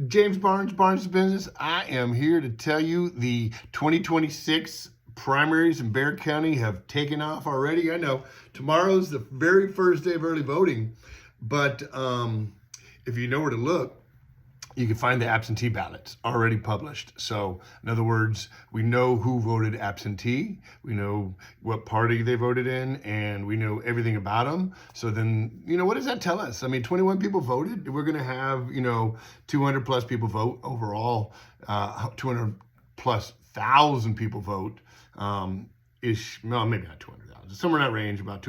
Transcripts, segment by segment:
James Barnes, Barnes Business. I am here to tell you the 2026 primaries in Bexar County have taken off already. I know tomorrow's the very first day of early voting, but if you know where to look, you can find the absentee ballots already published. So in other words, we know who voted absentee, we know what party they voted in, and we know everything about them. So then, what does that tell us? I mean, 21 people voted. We're going to have, 200 plus people vote overall, 200 plus thousand people vote, well, maybe not 200,000, somewhere in that range, about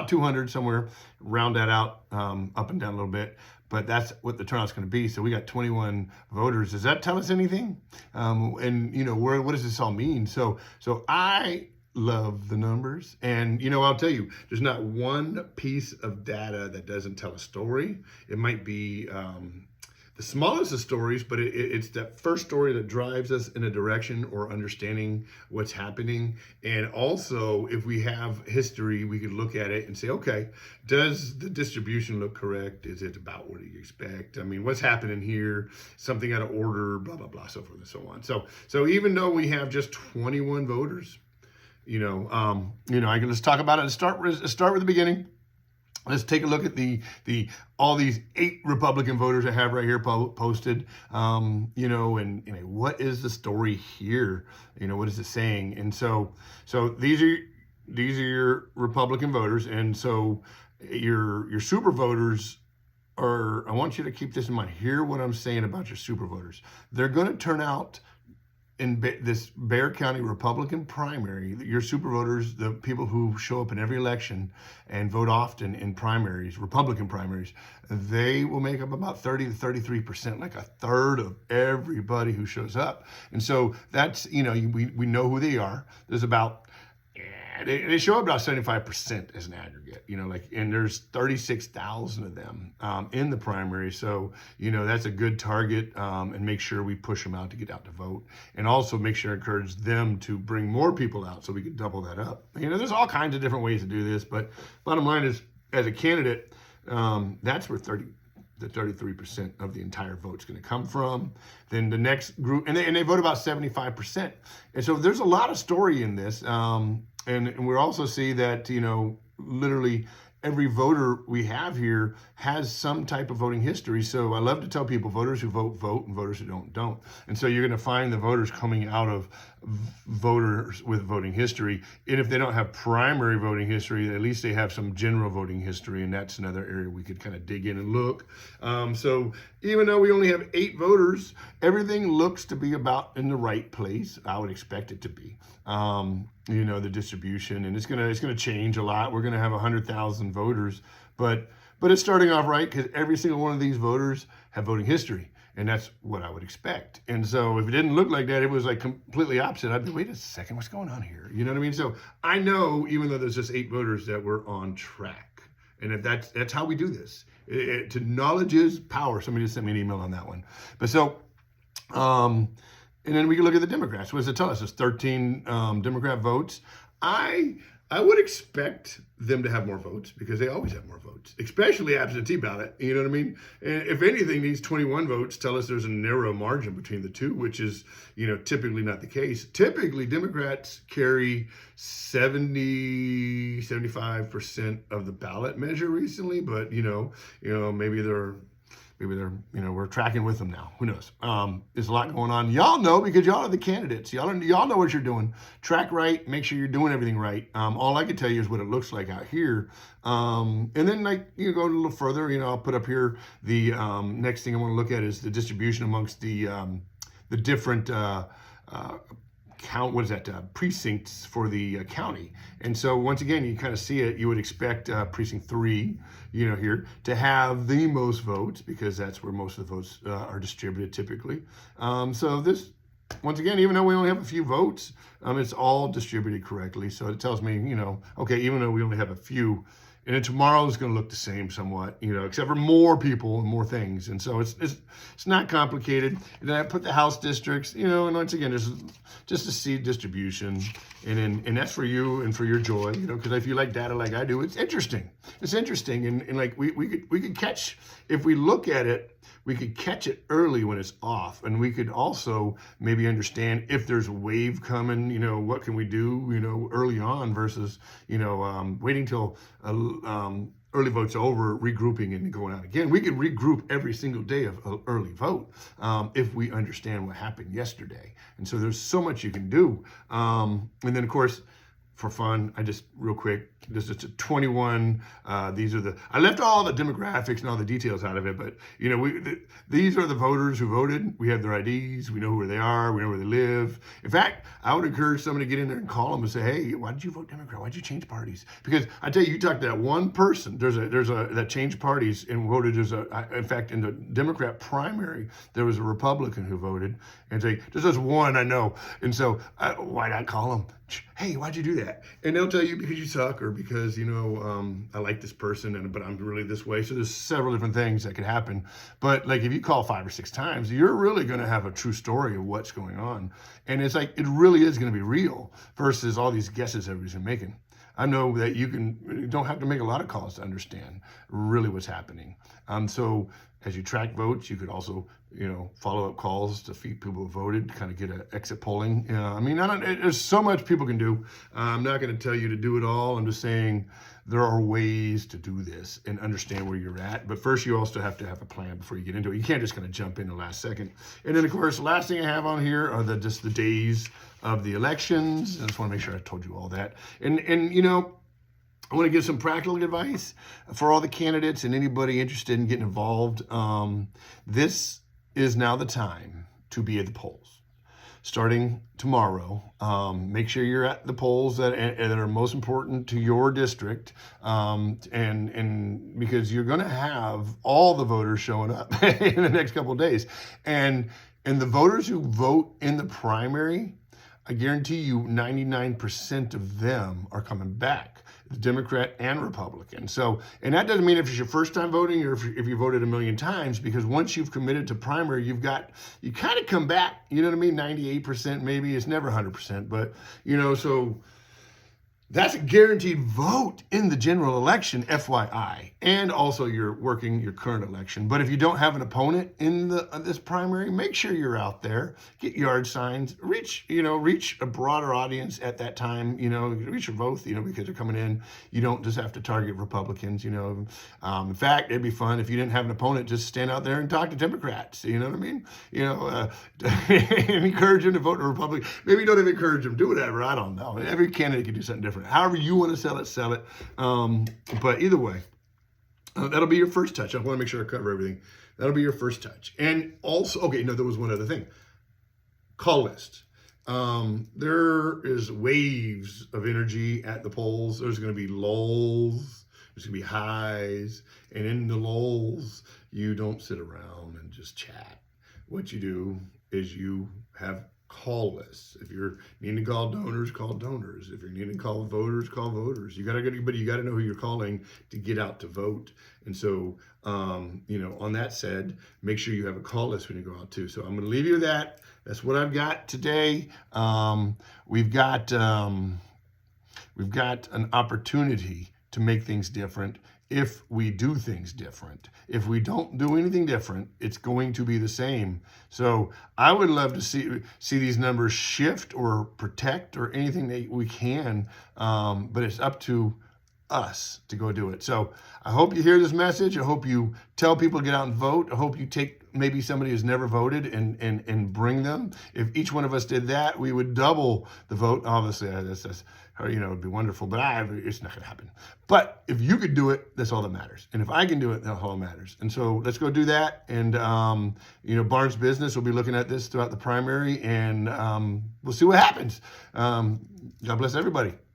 200, somewhere, round that out, up and down a little bit. But that's what the turnout's going to be. So we got 21 voters. Does that tell us anything? What does this all mean? So I love the numbers, and I'll tell you, there's not one piece of data that doesn't tell a story. It might be the smallest of stories, but it's that first story that drives us in a direction or understanding what's happening. And also, if we have history, we could look at it and say, okay, does the distribution look correct? Is it about what do you expect? I mean, what's happening here? Something out of order, blah, blah, blah, so forth and so on. So even though we have just 21 voters, let's talk about it. Let's start with the beginning. Let's take a look at all these 8 Republican voters I have right here posted, and what is the story here? What is it saying? And so these are your Republican voters, and so your super voters are. I want you to keep this in mind. Hear what I'm saying about your super voters. They're going to turn out in this Bexar County Republican primary. Your super voters, the people who show up in every election and vote often in primaries, Republican primaries, they will make up about 30 to 33%, like a third of everybody who shows up. And so that's, we know who they are. There's about, they show up about 75% as an aggregate, and there's 36,000 of them in the primary. So, that's a good target, and make sure we push them out to get out to vote, and also make sure to encourage them to bring more people out so we can double that up. There's all kinds of different ways to do this, but bottom line is, as a candidate, that's where the 33% of the entire vote is going to come from. Then the next group, and they vote about 75%. And so there's a lot of story in this. And we also see that, literally every voter we have here has some type of voting history. So I love to tell people, voters who vote, and voters who don't. And so you're going to find the voters coming out of voters with voting history. And if they don't have primary voting history, at least they have some general voting history. And that's another area we could kind of dig in and look. So even though we only have 8 voters, everything looks to be about in the right place. I would expect it to be. The distribution, and it's gonna change a lot. We're gonna have 100,000 voters, but it's starting off right, because every single one of these voters have voting history, and that's what I would expect. And so if it didn't look like that, it was like completely opposite, I'd be, wait a second, what's going on here? You know what I mean? So I know, even though there's just 8 voters, that we're on track, and if that's how we do this. To knowledge is power. Somebody just sent me an email on that one. But so. And then we can look at the Democrats. What does it tell us? There's 13 Democrat votes. I would expect them to have more votes, because they always have more votes, especially absentee ballot. You know what I mean? And if anything, these 21 votes tell us there's a narrow margin between the two, which is, typically not the case. Typically, Democrats carry 75% of the ballot measure recently, but maybe they're we're tracking with them now. Who knows? There's a lot going on. Y'all know, because y'all are the candidates. Y'all know what you're doing. Track right. Make sure you're doing everything right. All I can tell you is what it looks like out here. And then, go a little further. I'll put up here the next thing I want to look at is the distribution amongst the different precincts for the county. And so once again, you kind of see it. You would expect precinct 3, here to have the most votes, because that's where most of the votes are distributed typically. So this, once again, even though we only have a few votes, it's all distributed correctly. So it tells me, okay, even though we only have a few, and then tomorrow is going to look the same somewhat, except for more people and more things. And so it's not complicated. And then I put the House districts, and once again, there's just a seed distribution. And that's for you and for your joy, because if you like data like I do, it's interesting. It's interesting. And like we could catch, if we look at it, we could catch it early when it's off, and we could also maybe understand if there's a wave coming, what can we do, early on versus, waiting till early vote's over, regrouping and going out again. We could regroup every single day of early vote if we understand what happened yesterday. And so there's so much you can do. And then, of course, for fun, I just real quick, this is a 21. These are I left all the demographics and all the details out of it, but these are the voters who voted. We have their IDs. We know where they are. We know where they live. In fact, I would encourage somebody to get in there and call them and say, hey, why did you vote Democrat? Why did you change parties? Because I tell you, you talk to that one person, that changed parties and voted in fact, in the Democrat primary, there was a Republican who voted and say, there's one I know. And so why not call them? Hey, why'd you do that? And they'll tell you because you suck, or because, I like this person, but I'm really this way. So there's several different things that could happen. But like if you call 5 or 6 times, you're really going to have a true story of what's going on. And it's like, it really is going to be real versus all these guesses everybody's making. I know that you don't have to make a lot of calls to understand really what's happening. So as you track votes, you could also, follow up calls to people who voted, to kind of get an exit polling. There's so much people can do. I'm not going to tell you to do it all. I'm just saying there are ways to do this and understand where you're at. But first, you also have to have a plan before you get into it. You can't just kind of jump in the last second. And then, of course, the last thing I have on here are just the days of the elections. I just want to make sure I told you all that. And I want to give some practical advice for all the candidates and anybody interested in getting involved. This is now the time to be at the polls. Starting tomorrow, make sure you're at the polls that are most important to your district, and because you're going to have all the voters showing up in the next couple of days, and the voters who vote in the primary, I guarantee you 99% of them are coming back, Democrat and Republican. So, and that doesn't mean if it's your first time voting or if you voted a million times, because once you've committed to primary, you kind of come back, 98% maybe. It's never 100%, but, so that's a guaranteed vote in the general election, FYI, and also your current election. But if you don't have an opponent in this primary, make sure you're out there, get yard signs, reach a broader audience at that time, reach both, because they're coming in. You don't just have to target Republicans, in fact, it'd be fun if you didn't have an opponent, just stand out there and talk to Democrats, you know what I mean? And encourage them to vote Republican. Maybe you don't even encourage them, do whatever, I don't know. Every candidate can do something different. However you want to sell it. But either way, that'll be your first touch. I want to make sure I cover everything. That'll be your first touch. And also, there was one other thing. Call list. There is waves of energy at the polls. There's going to be lulls. There's going to be highs. And in the lulls, you don't sit around and just chat. What you do is you have call lists. If you're needing to call donors, call donors. If you're needing to call voters, call voters. You got to know who you're calling to get out to vote. And so, on that said, make sure you have a call list when you go out too. So I'm going to leave you with that. That's what I've got today. We've got an opportunity to make things different if we do things different. If we don't do anything different, it's going to be the same. So I would love to see these numbers shift or protect or anything that we can, but it's up to us to go do it. So I hope you hear this message. I hope you tell people to get out and vote. I hope you take maybe somebody who's never voted and bring them. If each one of us did that, we would double the vote. Obviously, that's it'd be wonderful, but it's not going to happen. But if you could do it, that's all that matters. And if I can do it, that's all that matters. And so let's go do that. And, Barnes Business will be looking at this throughout the primary, and we'll see what happens. God bless everybody.